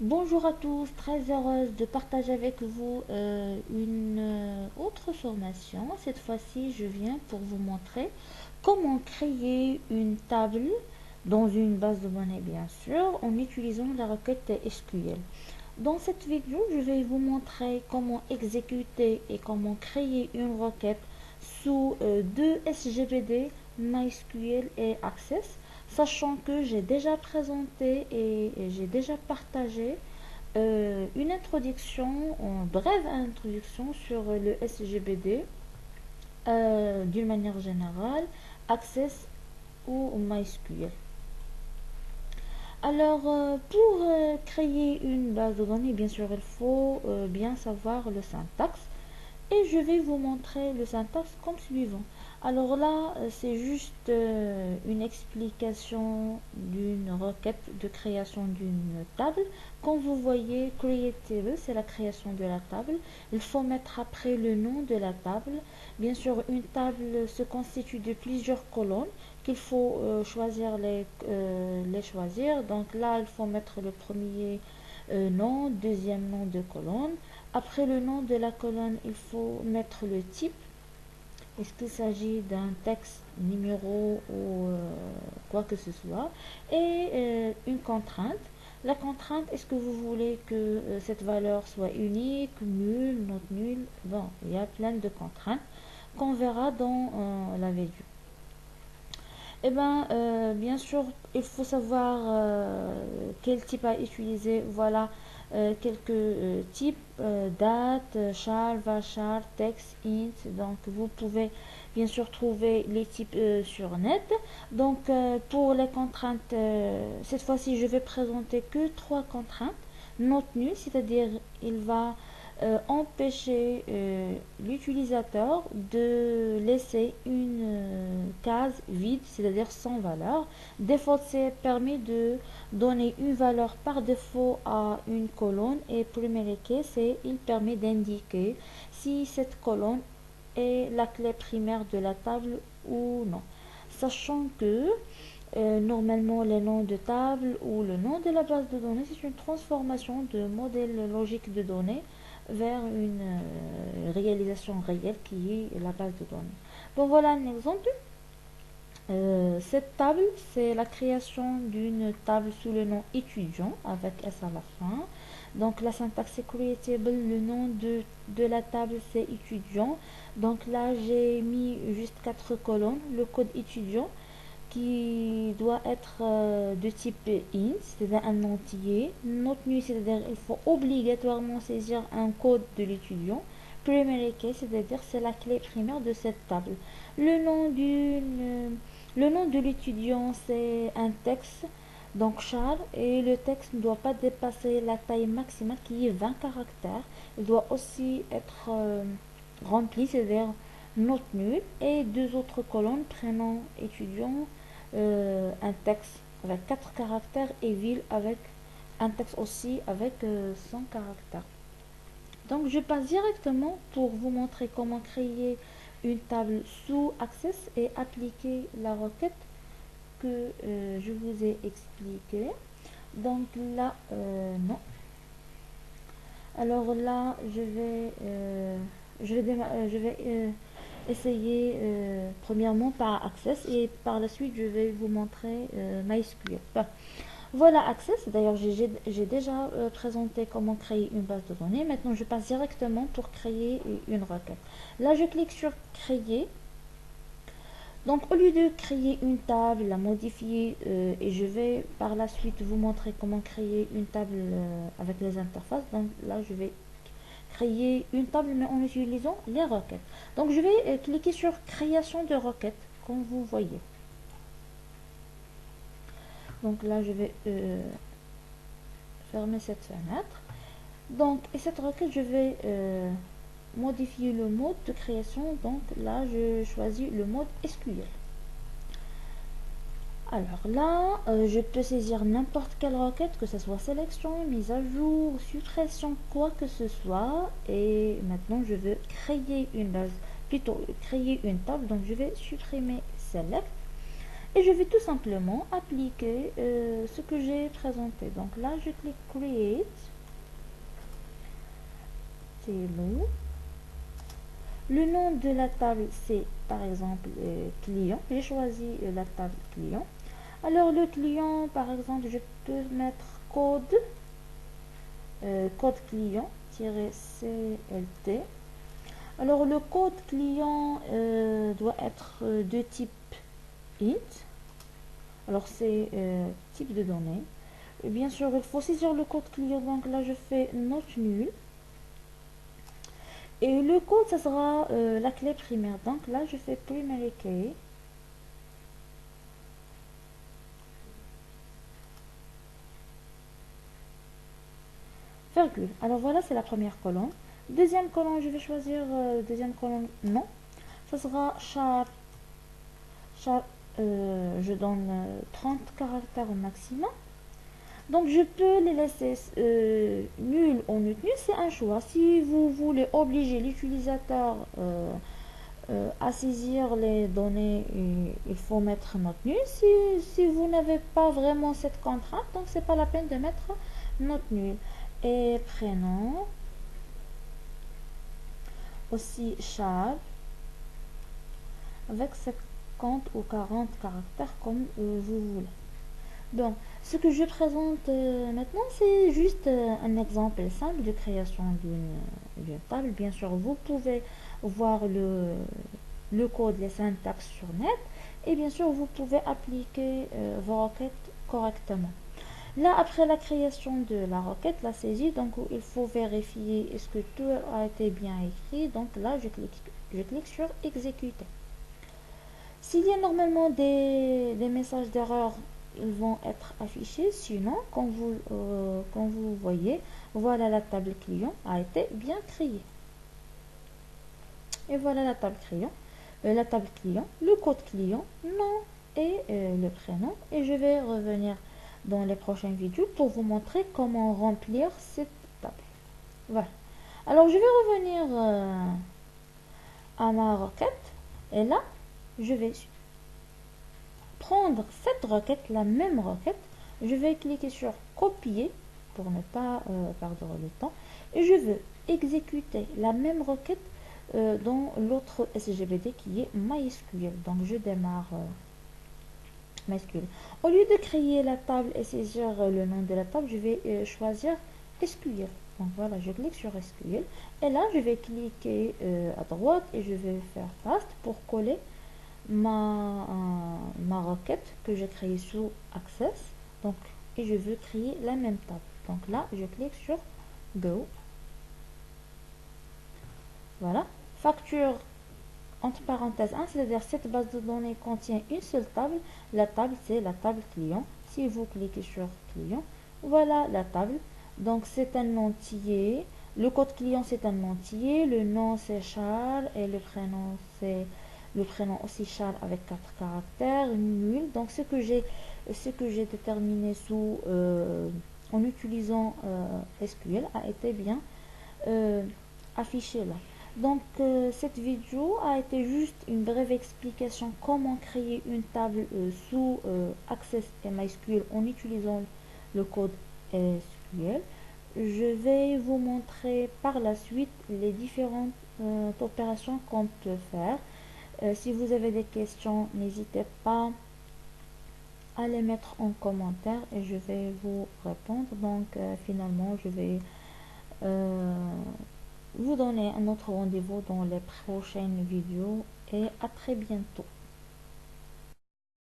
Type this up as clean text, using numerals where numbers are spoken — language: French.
Bonjour à tous, très heureuse de partager avec vous une autre formation. Cette fois-ci, je viens pour vous montrer comment créer une table dans une base de données, bien sûr, en utilisant la requête SQL. Dans cette vidéo, je vais vous montrer comment exécuter et comment créer une requête sous deux SGBD, MySQL et Access, sachant que j'ai déjà présenté et j'ai déjà partagé une introduction, une brève introduction sur le SGBD d'une manière générale, Access ou MySQL. Alors, pour créer une base de données, bien sûr, il faut bien savoir le syntaxe. Et je vais vous montrer le syntaxe comme suivant. Alors là, c'est juste une explication d'une requête de création d'une table. Quand vous voyez create table, c'est la création de la table. Il faut mettre après le nom de la table. Bien sûr, une table se constitue de plusieurs colonnes qu'il faut choisir les choisir. Donc là, il faut mettre le premier nom, deuxième nom de colonne. Après le nom de la colonne, il faut mettre le type. Est-ce qu'il s'agit d'un texte, numéro ou quoi que ce soit? Et une contrainte. La contrainte, est-ce que vous voulez que cette valeur soit unique, nulle, not nulle? Bon, il y a plein de contraintes qu'on verra dans la vidéo. Eh bien, bien sûr, il faut savoir quel type à utiliser. Voilà quelques types, date, char, varchar, text, int. Donc, vous pouvez bien sûr trouver les types sur net. Donc, pour les contraintes, cette fois-ci, je vais présenter que trois contraintes. Not nulle, c'est-à-dire il va empêcher l'utilisateur de laisser une case vide, c'est-à-dire sans valeur. Default, c'est permet de donner une valeur par défaut à une colonne et premier case, c'est il permet d'indiquer si cette colonne est la clé primaire de la table ou non. Sachant que normalement, les noms de table ou le nom de la base de données, c'est une transformation de modèle logique de données vers une réalisation réelle qui est la base de données. Bon, voilà un exemple. Cette table, c'est la création d'une table sous le nom étudiant avec S à la fin. Donc la syntaxe c'est creatable, le nom de la table c'est étudiant. Donc là j'ai mis juste quatre colonnes, le code étudiant qui doit être de type int, c'est-à-dire un entier. Not new, c'est-à-dire il faut obligatoirement saisir un code de l'étudiant. Primary key, c'est-à-dire c'est la clé primaire de cette table. Le nom le nom de l'étudiant c'est un texte, donc char, et le texte ne doit pas dépasser la taille maximale qui est 20 caractères. Il doit aussi être rempli, c'est-à-dire not nul, et deux autres colonnes, prénom étudiant, un texte avec 4 caractères et ville avec un texte aussi avec 100 caractères. Donc je passe directement pour vous montrer comment créer une table sous Access et appliquer la requête que je vous ai expliquée. Donc là, non. Alors là, je vais essayer premièrement par Access et par la suite je vais vous montrer MySQL. Enfin, voilà Access, d'ailleurs j'ai déjà présenté comment créer une base de données. Maintenant je passe directement pour créer une requête. Là je clique sur créer. Donc au lieu de créer une table, la modifier et je vais par la suite vous montrer comment créer une table avec les interfaces. Donc là je vais créer une table mais en utilisant les requêtes. Donc je vais cliquer sur création de requêtes comme vous voyez. Donc là je vais fermer cette fenêtre. Donc et cette requête je vais modifier le mode de création. Donc là je choisis le mode SQL. Alors là, je peux saisir n'importe quelle requête, que ce soit sélection, mise à jour, suppression, quoi que ce soit. Et maintenant, je veux créer une base, plutôt créer une table. Donc, je vais supprimer select. et je vais tout simplement appliquer ce que j'ai présenté. Donc là, je clique Create, table. Le nom de la table, c'est par exemple client. J'ai choisi la table client. Alors le client, par exemple, je peux mettre code, code client-CLT. Alors le code client doit être de type int. Alors c'est type de données. Et bien sûr, il faut saisir le code client. Donc là, je fais not nul. Et le code, ça sera la clé primaire. Donc là, je fais primary key. Virgule. Alors voilà, c'est la première colonne. Deuxième colonne, je vais choisir deuxième colonne, non. Ça sera char. Je donne 30 caractères au maximum. Donc je peux les laisser nul ou not nul, c'est un choix. Si vous voulez obliger l'utilisateur à saisir les données, il faut mettre not nul. Si vous n'avez pas vraiment cette contrainte, donc c'est pas la peine de mettre not nul. Et prénom, aussi char, avec 50 ou 40 caractères comme vous voulez. Donc, ce que je présente maintenant, c'est juste un exemple simple de création d'une table. Bien sûr, vous pouvez voir le code, les syntaxes sur net. Et bien sûr, vous pouvez appliquer vos requêtes correctement. Là, après la création de la requête, la saisie, donc il faut vérifier est-ce que tout a été bien écrit. Donc là, je clique sur exécuter. S'il y a normalement des messages d'erreur, ils vont être affichés. Sinon, quand vous voyez, voilà, la table client a été bien créée. Et voilà la table client, le code client, nom et le prénom. Et je vais revenir dans les prochaines vidéos pour vous montrer comment remplir cette table. Voilà. Alors, je vais revenir à ma requête. Et là, je vais prendre cette requête, la même requête, je vais cliquer sur copier pour ne pas perdre le temps et je veux exécuter la même requête dans l'autre SGBD qui est MySQL. Donc je démarre MySQL. Au lieu de créer la table et saisir le nom de la table, je vais choisir SQL. Donc voilà, je clique sur SQL et là je vais cliquer à droite et je vais faire paste pour coller ma requête que j'ai créée sous Access. Donc, et je veux créer la même table. Donc là, je clique sur Go. Voilà. Facture entre parenthèses 1, c'est-à-dire cette base de données contient une seule table. La table, c'est la table client. Si vous cliquez sur client, voilà la table. Donc c'est un entier. Le code client, c'est un entier. Le nom, c'est Charles. Et le prénom, c'est le prénom aussi Charles avec 4 caractères, nul. Donc ce que j'ai déterminé en utilisant SQL a été bien affiché là. Donc cette vidéo a été juste une brève explication comment créer une table sous Access et MySQL en utilisant le code SQL. Je vais vous montrer par la suite les différentes opérations qu'on peut faire. Si vous avez des questions, n'hésitez pas à les mettre en commentaire et je vais vous répondre. Donc finalement, je vais vous donner un autre rendez-vous dans les prochaines vidéos et à très bientôt.